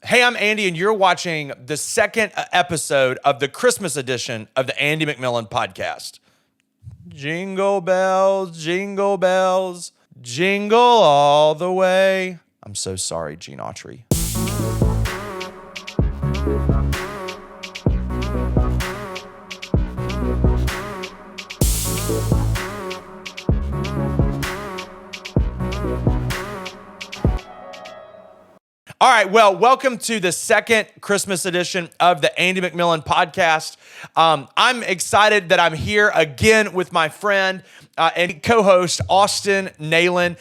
Hey, I'm Andy, and you're watching the second episode of the Christmas edition of the Andy McMillan podcast. Jingle bells, jingle all the way. I'm so sorry, Gene Autry. All right, well, welcome to the second Christmas edition of the Andy McMillan podcast. I'm excited that I'm here again with my friend and co-host, Austin Naillon.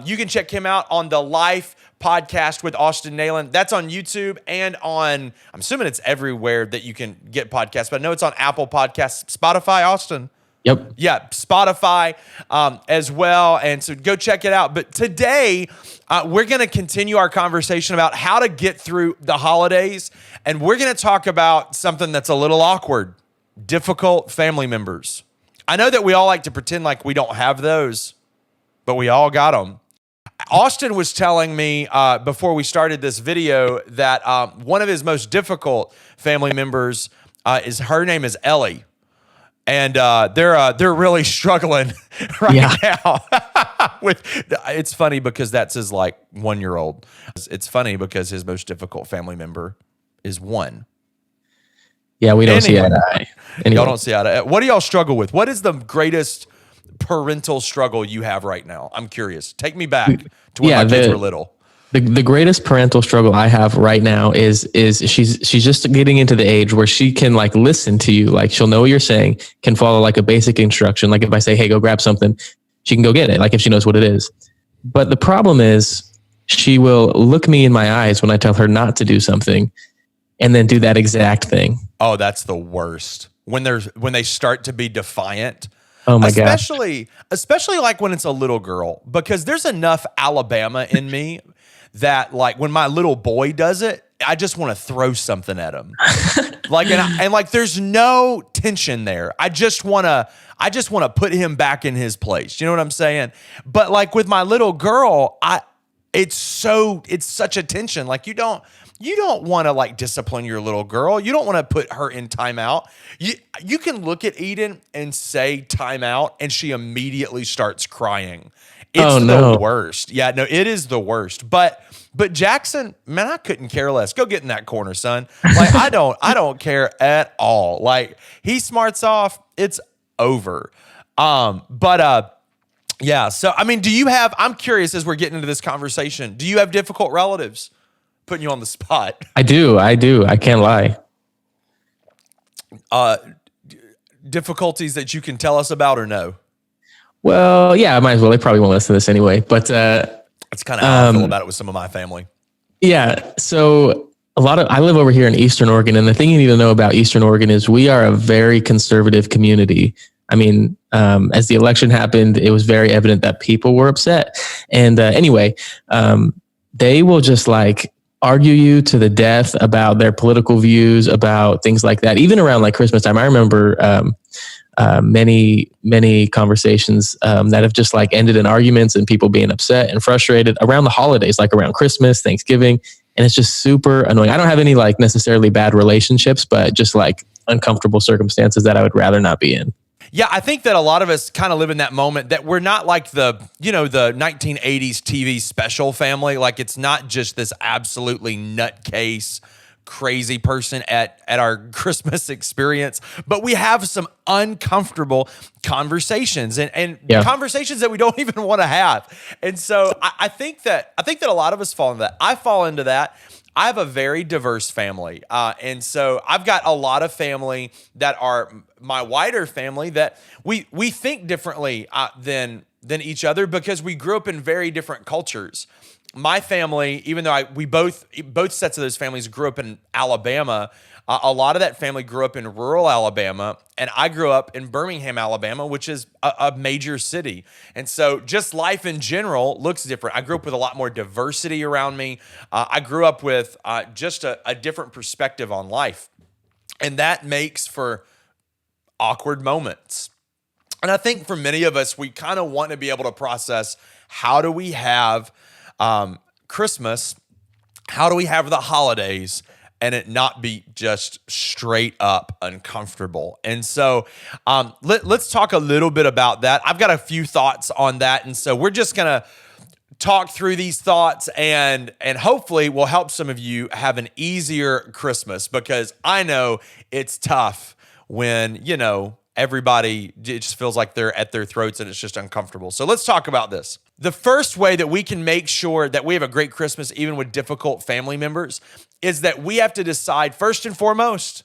You can check him out on the Life podcast with Austin Naillon. That's on YouTube and on, I'm assuming it's everywhere that you can get podcasts, but I know it's on Apple Podcasts, Spotify, Austin. Yep. Yeah, Spotify as well. And so go check it out. But today, we're going to continue our conversation about how to get through the holidays. And we're going to talk about something that's a little awkward, difficult family members. I know that we all like to pretend like we don't have those, but we all got them. Austin was telling me before we started this video that one of his most difficult family members her name is Ellie. And they're really struggling right now. It's funny because that's his 1-year-old. It's funny because his most difficult family member is one. Yeah, we don't see eye to eye. Anyway. Y'all don't see eye to eye. What do y'all struggle with? What is the greatest parental struggle you have right now? I'm curious. Take me back to when my kids were little. The greatest parental struggle I have right now is she's just getting into the age where she can listen to you. She'll know what you're saying, can follow a basic instruction. Like if I say, hey, go grab something, she can go get it. If she knows what it is. But the problem is she will look me in my eyes when I tell her not to do something and then do that exact thing. Oh, that's the worst. When they start to be defiant. Oh my God. Especially when it's a little girl, because there's enough Alabama in me that when my little boy does it, I just want to throw something at him. There's no tension there. I just want to put him back in his place. You know what I'm saying? But with my little girl, it's such a tension. You don't want to discipline your little girl. You don't want to put her in timeout. You can look at Eden and say timeout, and she immediately starts crying. It's the worst. Yeah, no, it is the worst. But Jackson, man, I couldn't care less. Go get in that corner, son. I don't care at all. He smarts off, it's over. Yeah. So I mean, I'm curious as we're getting into this conversation, do you have difficult relatives? Putting you on the spot. I do. I can't lie. Difficulties that you can tell us about or no? Well, yeah, I might as well. They probably won't listen to this anyway. But that's kind of how I feel about it with some of my family. Yeah. So I live over here in Eastern Oregon, and the thing you need to know about Eastern Oregon is we are a very conservative community. I mean, as the election happened, it was very evident that people were upset. And anyway, they will just argue you to the death about their political views, about things like that. Even around Christmas time, I remember many conversations that have just ended in arguments and people being upset and frustrated around the holidays, around Christmas, Thanksgiving. And it's just super annoying. I don't have any necessarily bad relationships, but just uncomfortable circumstances that I would rather not be in. Yeah, I think that a lot of us kind of live in that moment that we're not the 1980s TV special family. It's not just this absolutely nutcase, crazy person at our Christmas experience, but we have some uncomfortable conversations and conversations that we don't even want to have. And so I think that a lot of us fall into that. I fall into that. I have a very diverse family. And so I've got a lot of family that are my wider family that we think differently than each other because we grew up in very different cultures. My family, even though we both sets of those families grew up in Alabama, a lot of that family grew up in rural Alabama, and I grew up in Birmingham, Alabama, which is a major city. And so just life in general looks different. I grew up with a lot more diversity around me. I grew up with just a different perspective on life, and that makes for awkward moments. And I think for many of us, we kind of want to be able to process, how do we have Christmas How do we have the holidays and it not be just straight up uncomfortable? And so let's talk a little bit about that. I've got a few thoughts on that. And so we're just going to talk through these thoughts and hopefully will help some of you have an easier Christmas, because I know it's tough when, everybody just feels like they're at their throats and it's just uncomfortable. So let's talk about this. The first way that we can make sure that we have a great Christmas, even with difficult family members, is that we have to decide, first and foremost,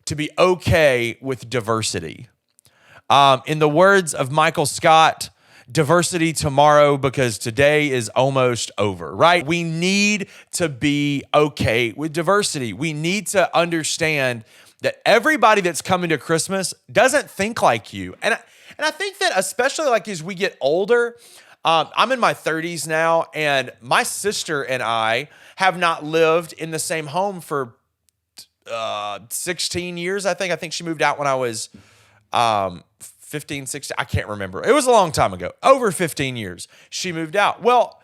to be okay with diversity. In the words of Michael Scott, diversity tomorrow because today is almost over, right? We need to be okay with diversity. We need to understand that everybody that's coming to Christmas doesn't think like you. And I think that especially like as we get older, I'm in my 30s now, and my sister and I have not lived in the same home for 16 years, I think. I think she moved out when I was 15, 16. I can't remember. It was a long time ago. Over 15 years, she moved out. Well,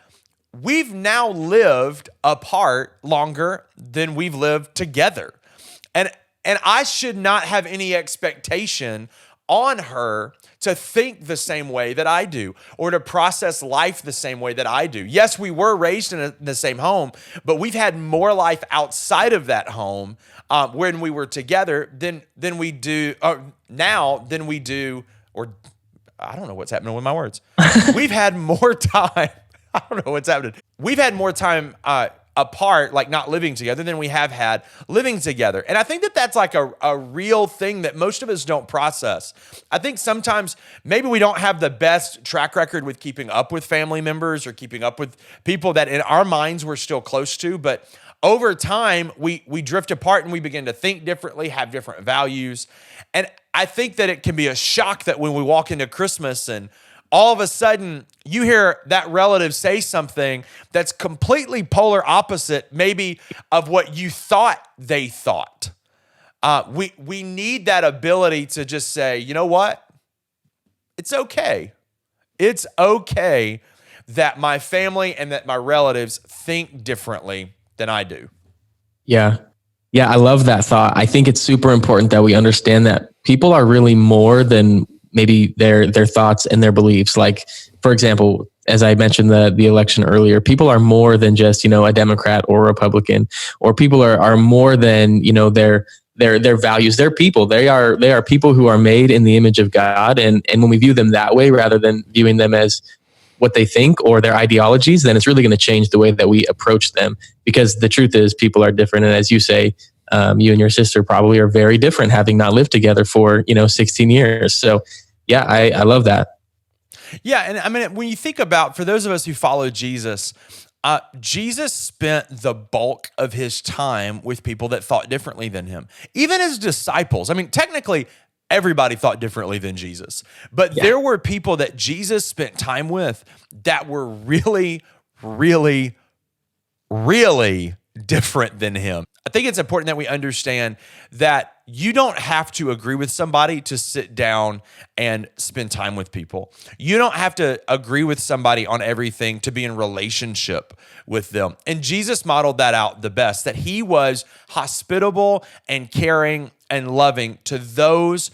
we've now lived apart longer than we've lived together. And I should not have any expectation on her to think the same way that I do or to process life the same way that I do. Yes, we were raised in the same home, but we've had more life outside of that home when we were together than we do now than we do, or I don't know what's happening with my words. We've had more time. I don't know what's happening. We've had more time apart, like not living together, than we have had living together. And I think that that's like a real thing that most of us don't process. I think sometimes maybe we don't have the best track record with keeping up with family members or keeping up with people that in our minds we're still close to, but over time we drift apart and we begin to think differently, have different values. And I think that it can be a shock that when we walk into Christmas and all of a sudden, you hear that relative say something that's completely polar opposite, maybe, of what you thought they thought. We need that ability to just say, you know what? It's okay. It's okay that my family and that my relatives think differently than I do. Yeah. Yeah, I love that thought. I think it's super important that we understand that people are really more than maybe their thoughts and their beliefs. Like, for example, as I mentioned the election earlier, people are more than just, a Democrat or Republican, or people are more than, their values. They're people. They are people who are made in the image of God. And when we view them that way, rather than viewing them as what they think or their ideologies, then it's really going to change the way that we approach them. Because the truth is, people are different. And as you say, you and your sister probably are very different, having not lived together for 16 years. So yeah, I love that. Yeah, and I mean, when you think about, for those of us who follow Jesus, Jesus spent the bulk of his time with people that thought differently than him. Even his disciples. I mean, technically, everybody thought differently than Jesus. But there were people that Jesus spent time with that were really, really, really different than him. I think it's important that we understand that you don't have to agree with somebody to sit down and spend time with people. You don't have to agree with somebody on everything to be in relationship with them. And Jesus modeled that out the best, that he was hospitable and caring and loving to those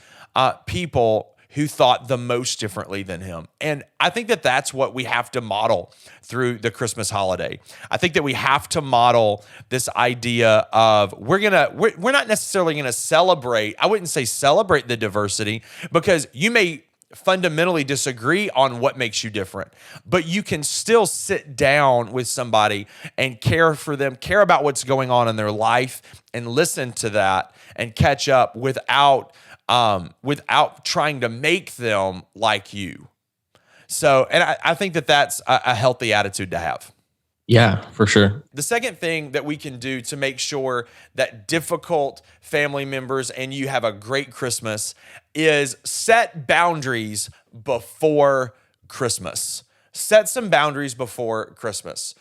people who thought the most differently than him. And I think that that's what we have to model through the Christmas holiday. I think that we have to model this idea of we're not necessarily going to celebrate. I wouldn't say celebrate the diversity, because you may fundamentally disagree on what makes you different, but you can still sit down with somebody and care for them, care about what's going on in their life, and listen to that and catch up without trying to make them like you. So, and I think that that's a healthy attitude to have. Yeah, for sure. The second thing that we can do to make sure that difficult family members and you have a great Christmas is set boundaries before Christmas. Set some boundaries before Christmas.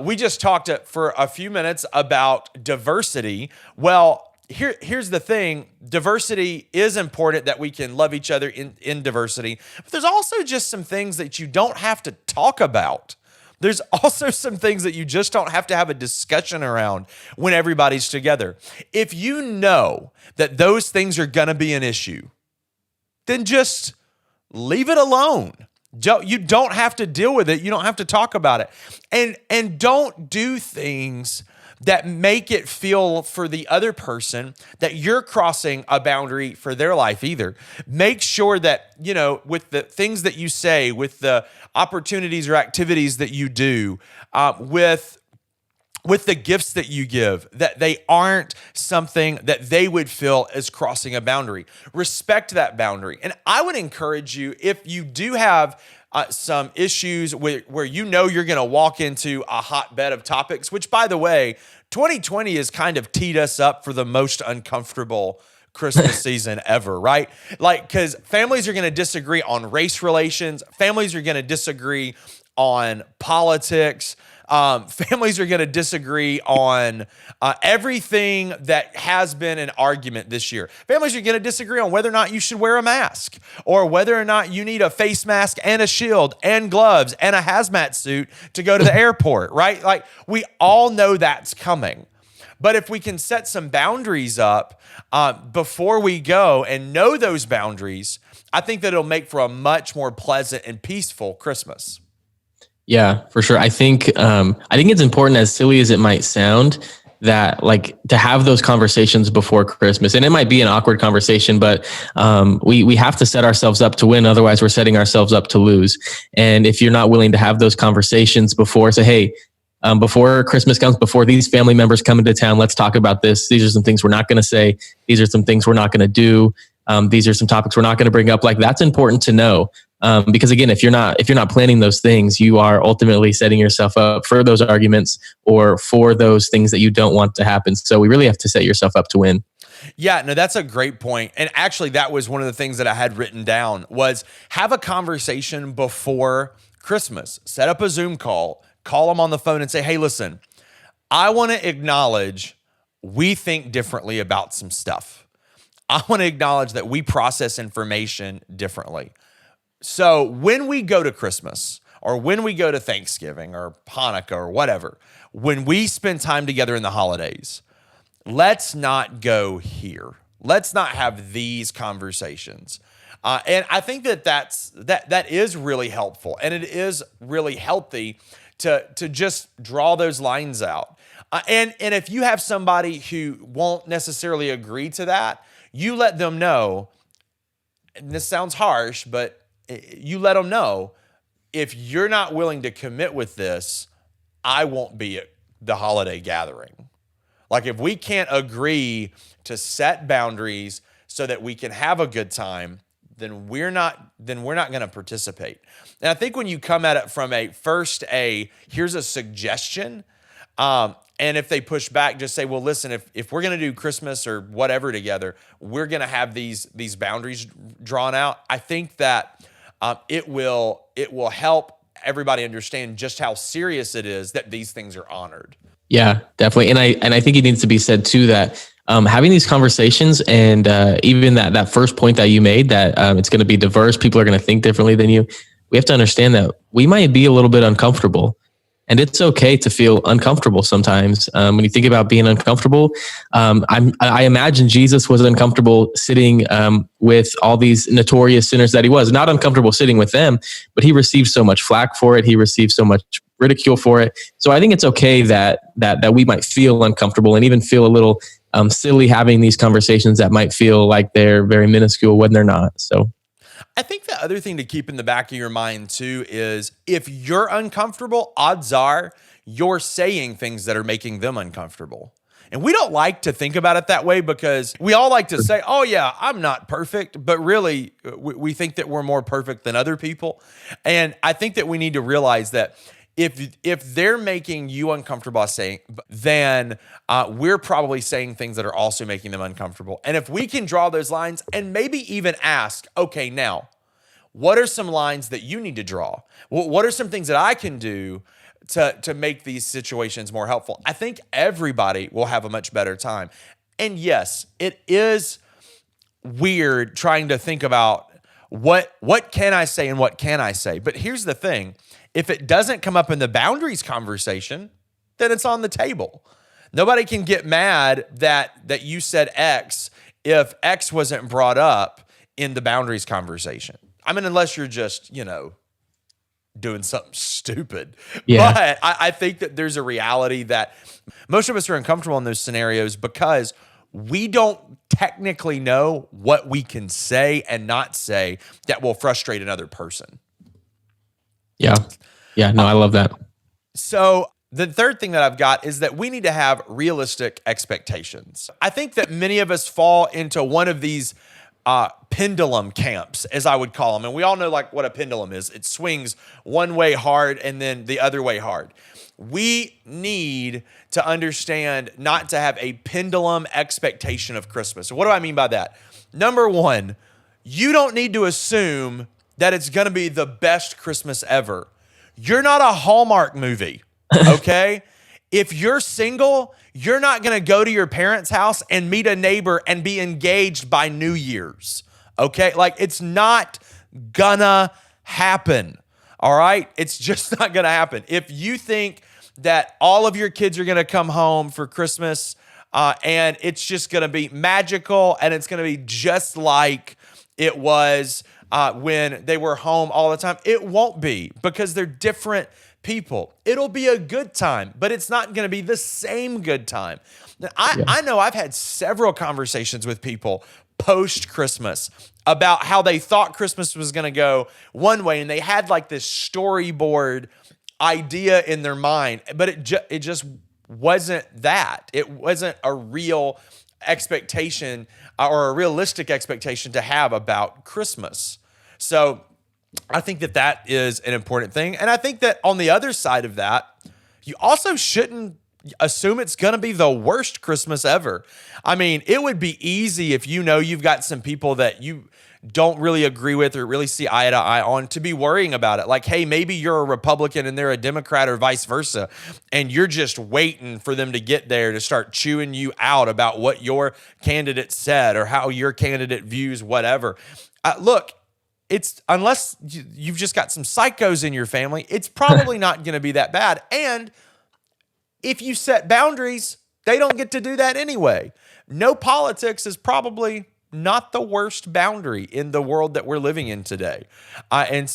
We just talked for a few minutes about diversity. Well, here's the thing. Diversity is important, that we can love each other in diversity. But there's also just some things that you don't have to talk about There's also some things that you just don't have to have a discussion around when everybody's together. If you know that those things are going to be an issue, then just leave it alone. You don't have to deal with it. You don't have to talk about it. And don't do things that make it feel for the other person that you're crossing a boundary for their life either. Make sure that, with the things that you say, with the opportunities or activities that you do, with the gifts that you give, that they aren't something that they would feel as crossing a boundary. Respect that boundary. And I would encourage you, if you do have some issues where you're going to walk into a hotbed of topics, which, by the way, 2020 has kind of teed us up for the most uncomfortable Christmas season ever, right? Because families are going to disagree on race relations. Families are going to disagree on politics. Families are going to disagree on everything that has been an argument this year. Families are going to disagree on whether or not you should wear a mask, or whether or not you need a face mask and a shield and gloves and a hazmat suit to go to the airport, right? We all know that's coming. But if we can set some boundaries up before we go and know those boundaries, I think that it'll make for a much more pleasant and peaceful Christmas. Yeah, for sure. I think it's important, as silly as it might sound, that to have those conversations before Christmas. And it might be an awkward conversation, but we have to set ourselves up to win. Otherwise, we're setting ourselves up to lose. And if you're not willing to have those conversations before, say, hey, before Christmas comes, before these family members come into town, let's talk about this. These are some things we're not going to say. These are some things we're not going to do. These are some topics we're not going to bring up. That's important to know. Because again, if you're not planning those things, you are ultimately setting yourself up for those arguments or for those things that you don't want to happen. So we really have to set yourself up to win. Yeah, no, that's a great point. And actually, that was one of the things that I had written down was have a conversation before Christmas. Set up a Zoom call them on the phone and say, hey, listen, I want to acknowledge we think differently about some stuff. I want to acknowledge that we process information differently. So when we go to Christmas, or when we go to Thanksgiving or Hanukkah or whatever, when we spend time together in the holidays, let's not go here. Let's not have these conversations. And I think that is really helpful, and it is really healthy to just draw those lines out. And if you have somebody who won't necessarily agree to that, you let them know. And this sounds harsh, but you let them know, if you're not willing to commit with this, I won't be at the holiday gathering. If we can't agree to set boundaries so that we can have a good time, then we're not going to participate. And I think when you come at it from here's a suggestion, and if they push back, just say, well, listen, if we're going to do Christmas or whatever together, we're going to have these boundaries drawn out. I think that it will help everybody understand just how serious it is that these things are honored. Yeah, definitely. And I think it needs to be said too that having these conversations and even that first point that you made, that it's going to be diverse, people are going to think differently than you. We have to understand that we might be a little bit uncomfortable. And it's okay to feel uncomfortable sometimes. When you think about being uncomfortable, I imagine Jesus was uncomfortable sitting with all these notorious sinners that he was. Not uncomfortable sitting with them, but he received so much flack for it. He received so much ridicule for it. So I think it's okay that we might feel uncomfortable and even feel a little silly having these conversations that might feel like they're very minuscule when they're not. So I think the other thing to keep in the back of your mind too is if you're uncomfortable, odds are you're saying things that are making them uncomfortable. And we don't like to think about it that way because we all like to say, oh yeah, I'm not perfect, but really we think that we're more perfect than other people. And I think that we need to realize that if they're making you uncomfortable by saying, then we're probably saying things that are also making them uncomfortable. And if we can draw those lines and maybe even ask, okay, now, what are some lines that you need to draw? What are some things that I can do to make these situations more helpful? I think everybody will have a much better time. And yes, it is weird trying to think about what can I say and what can I say? But here's the thing. If it doesn't come up in the boundaries conversation, then it's on the table. Nobody can get mad that you said X if X wasn't brought up in the boundaries conversation. I mean, unless you're just, doing something stupid. Yeah. But I think that there's a reality that most of us are uncomfortable in those scenarios because we don't technically know what we can say and not say that will frustrate another person. Yeah. Yeah. No, I love that. So the third thing that I've got is that we need to have realistic expectations. I think that many of us fall into one of these pendulum camps, as I would call them. And we all know like what a pendulum is. It swings one way hard and then the other way hard. We need to understand not to have a pendulum expectation of Christmas. So what do I mean by that? Number one, you don't need to assume that it's going to be the best Christmas ever. You're not a Hallmark movie, okay? If you're single, you're not going to go to your parents' house and meet a neighbor and be engaged by New Year's, okay? Like, it's not gonna happen, all right? It's just not gonna happen. If you think that all of your kids are gonna come home for Christmas and it's just gonna be magical and it's gonna be just like it was when they were home all the time, it won't be, because they're different people. It'll be a good time, but it's not going to be the same good time. Now, I know I've had several conversations with people post-Christmas about how they thought Christmas was going to go one way, and they had like this storyboard idea in their mind, but it just wasn't that. It wasn't a real expectation or a realistic expectation to have about Christmas. So I think that is an important thing. And I think that on the other side of that, you also shouldn't assume it's going to be the worst Christmas ever. I mean, it would be easy if you've got some people that you don't really agree with or really see eye to eye on to be worrying about it. Like, hey, maybe you're a Republican and they're a Democrat or vice versa, and you're just waiting for them to get there to start chewing you out about what your candidate said or how your candidate views whatever. Look, it's unless you've just got some psychos in your family, it's probably not going to be that bad. And if you set boundaries, they don't get to do that anyway. No politics is probably not the worst boundary in the world that we're living in today. And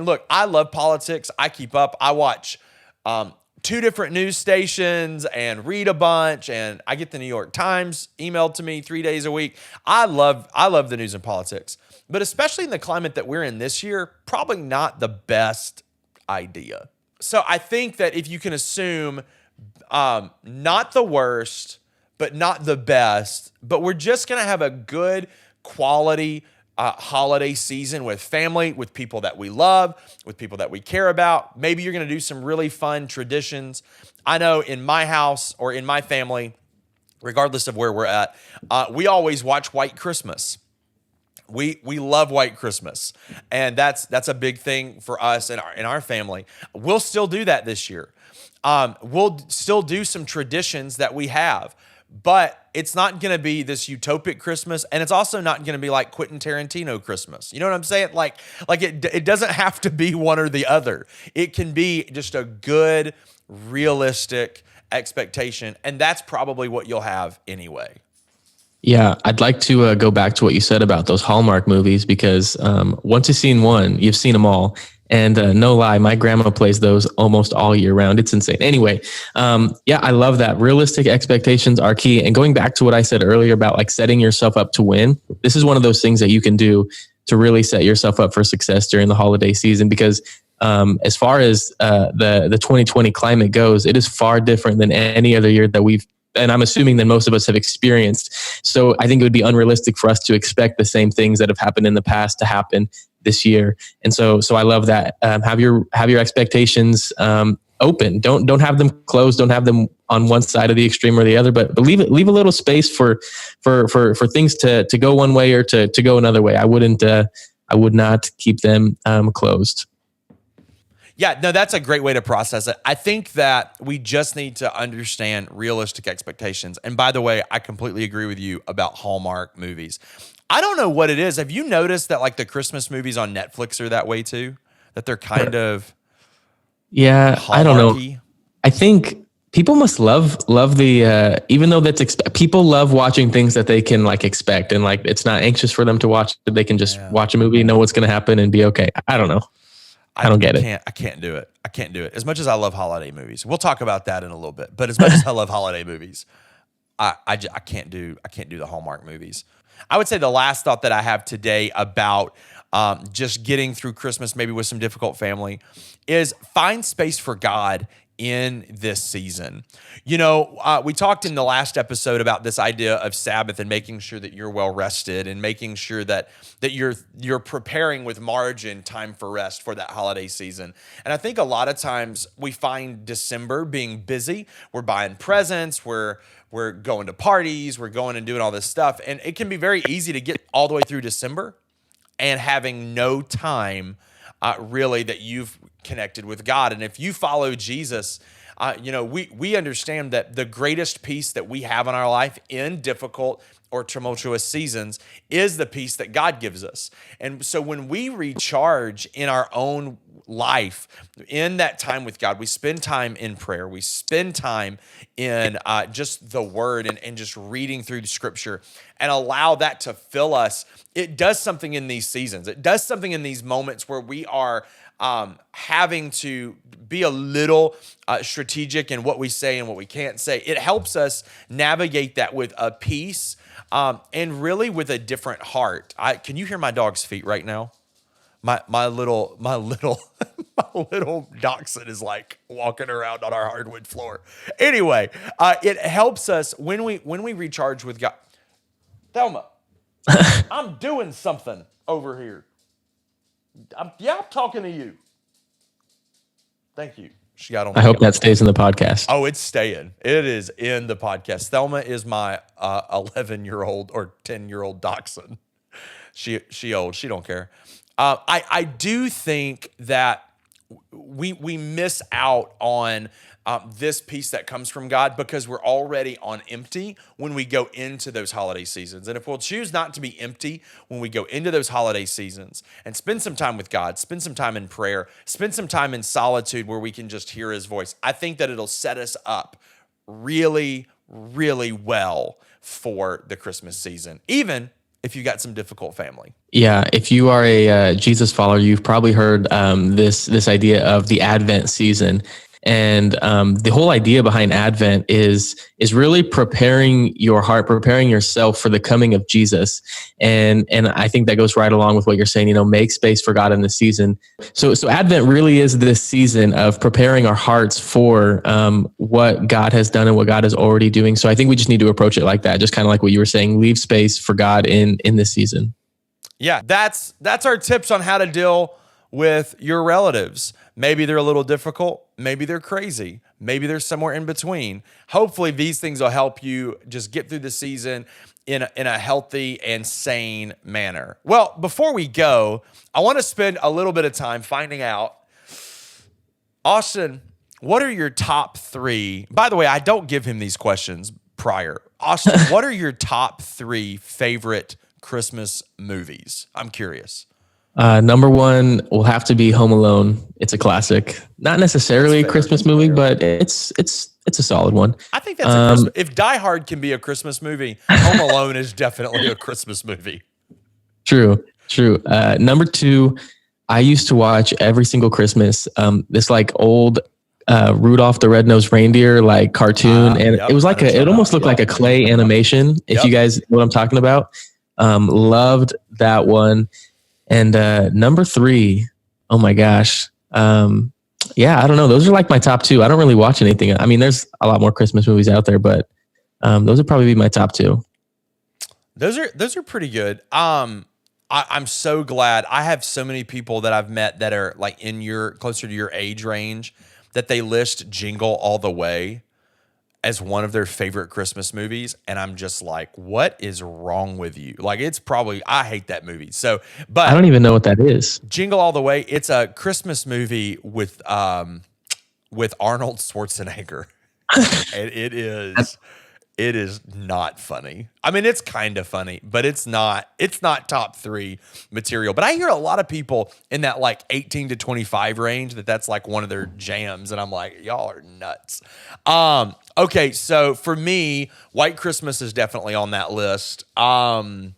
look, I love politics. I keep up. I watch 2 different news stations and read a bunch, and I get the New York Times emailed to me 3 days a week. I love the news and politics. But especially in the climate that we're in this year, probably not the best idea. So I think that if you can assume not the worst, but not the best, but we're just going to have a good quality holiday season with family, with people that we love, with people that we care about. Maybe you're going to do some really fun traditions. I know in my house or in my family, regardless of where we're at, we always watch White Christmas. We love White Christmas, and that's a big thing for us in our family. We'll still do that this year. We'll still do some traditions that we have, but it's not going to be this utopic Christmas, and it's also not going to be like Quentin Tarantino Christmas. You know what I'm saying? Like it doesn't have to be one or the other. It can be just a good, realistic expectation, and that's probably what you'll have anyway. Yeah, I'd like to go back to what you said about those Hallmark movies, because once you've seen one, you've seen them all. And no lie, my grandma plays those almost all year round. It's insane. Anyway, I love that. Realistic expectations are key. And going back to what I said earlier about like setting yourself up to win, this is one of those things that you can do to really set yourself up for success during the holiday season, because as far as the 2020 climate goes, it is far different than any other year that and I'm assuming that most of us have experienced. So I think it would be unrealistic for us to expect the same things that have happened in the past to happen this year. And so I love that. Have your expectations open. Don't have them closed. Don't have them on one side of the extreme or the other. But leave a little space for things to go one way or to go another way. I would not keep them closed. Yeah, no, that's a great way to process it. I think that we just need to understand realistic expectations. And by the way, I completely agree with you about Hallmark movies. I don't know what it is. Have you noticed that like the Christmas movies on Netflix are that way too? That they're kind of Yeah, I don't know. Hallmarky? I think people must love the even though people love watching things that they can like expect, and like it's not anxious for them to watch. They can just Yeah. watch a movie, know what's going to happen, and be okay. I don't know. I don't get it. I can't do it. I can't do it. As much as I love holiday movies, we'll talk about that in a little bit. But as much as I love holiday movies, I can't do the Hallmark movies. I would say the last thought that I have today about just getting through Christmas, maybe with some difficult family, is find space for God in this season. You know, we talked in the last episode about this idea of Sabbath and making sure that you're well rested and making sure that you're preparing with margin time for rest for that holiday season. And I think a lot of times we find December being busy. We're buying presents, we're going to parties, we're going and doing all this stuff. And it can be very easy to get all the way through December and having no time really that you've connected with God. And if you follow Jesus, you know, we understand that the greatest peace that we have in our life in difficult or tumultuous seasons is the peace that God gives us. And so when we recharge in our own life, in that time with God, we spend time in prayer, we spend time in just the word and just reading through the scripture and allow that to fill us. It does something in these seasons. It does something in these moments where we are having to be a little strategic in what we say and what we can't say. It helps us navigate that with a peace and really with a different heart. Can you hear my dog's feet right now? My little my little dachshund is like walking around on our hardwood floor. Anyway, it helps us when we recharge with God. Thelma, I'm doing something over here. I'm talking to you. Thank you. She got on. I hope that stays in the podcast. Oh, it's staying. It is in the podcast. Thelma is my 11-year-old or 10-year-old dachshund. She old. She don't care. I do think that we miss out on this piece that comes from God because we're already on empty when we go into those holiday seasons. And if we'll choose not to be empty when we go into those holiday seasons and spend some time with God, spend some time in prayer, spend some time in solitude where we can just hear his voice, I think that it'll set us up really, really well for the Christmas season, even if you got some difficult family. Yeah, if you are a Jesus follower, you've probably heard this idea of the Advent season, and the whole idea behind Advent is really preparing your heart, preparing yourself for the coming of Jesus, and I think that goes right along with what you're saying. You know, make space for God in the season. So Advent really is this season of preparing our hearts for what God has done and what God is already doing. So I think we just need to approach it like that, just kind of like what you were saying. Leave space for God in this season. Yeah, that's our tips on how to deal with your relatives. Maybe they're a little difficult. Maybe they're crazy. Maybe they're somewhere in between. Hopefully these things will help you just get through the season in a healthy and sane manner. Well, before we go, I want to spend a little bit of time finding out, Austin, what are your top 3? By the way, I don't give him these questions prior. Austin, what are your top 3 favorite Christmas movies? I'm curious. Number 1 will have to be Home Alone. It's a classic. Not necessarily a Christmas movie, but it's a solid one. I think that's a Christmas. If Die Hard can be a Christmas movie, Home Alone is definitely a Christmas movie. True. Number 2, I used to watch every single Christmas this like old Rudolph the Red-Nosed Reindeer like cartoon, and it was like it almost looked like a clay animation. If you guys know what I'm talking about, loved that one. And number 3, oh my gosh. Yeah, I don't know. Those are like my top 2. I don't really watch anything. I mean, there's a lot more Christmas movies out there, but those would probably be my top 2. Those are pretty good. I'm so glad. I have so many people that I've met that are like closer to your age range that they list Jingle All the Way as one of their favorite Christmas movies. And I'm just like, what is wrong with you? Like, it's probably, I hate that movie. So, but I don't even know what that is. Jingle All the Way, it's a Christmas movie with Arnold Schwarzenegger. And it is not funny. I mean, it's kind of funny, but it's not top 3 material. But I hear a lot of people in that like 18 to 25 range that's like one of their jams. And I'm like, y'all are nuts. Okay. So for me, White Christmas is definitely on that list. And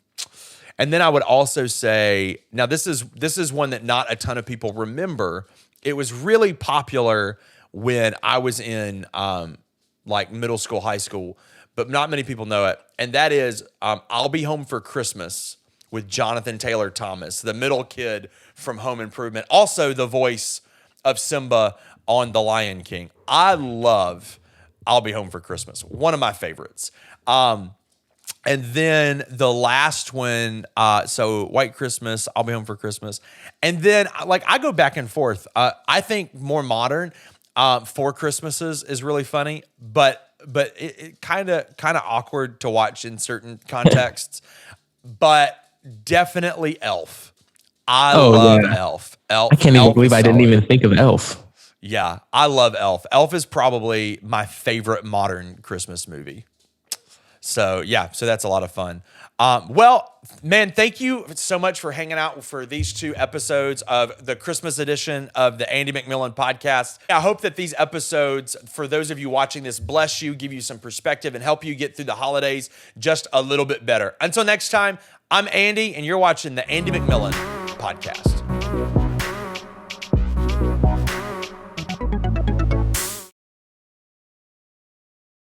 then I would also say, now this is one that not a ton of people remember. It was really popular when I was in like middle school, high school, but not many people know it. And that is I'll Be Home for Christmas with Jonathan Taylor Thomas, the middle kid from Home Improvement, also the voice of Simba on The Lion King. I love I'll Be Home for Christmas, one of my favorites. And then the last one, so White Christmas, I'll Be Home for Christmas. And then like I go back and forth. I think more modern, Four Christmases is really funny, but it kind of awkward to watch in certain contexts. But definitely Elf. I love Elf. I can't even believe I didn't even think of Elf. Yeah, I love Elf. Elf is probably my favorite modern Christmas movie. So yeah, so that's a lot of fun. Well, man, thank you so much for hanging out for these 2 episodes of the Christmas edition of the Andy McMillan podcast. I hope that these episodes, for those of you watching this, bless you, give you some perspective, and help you get through the holidays just a little bit better. Until next time, I'm Andy, and you're watching the Andy McMillan podcast.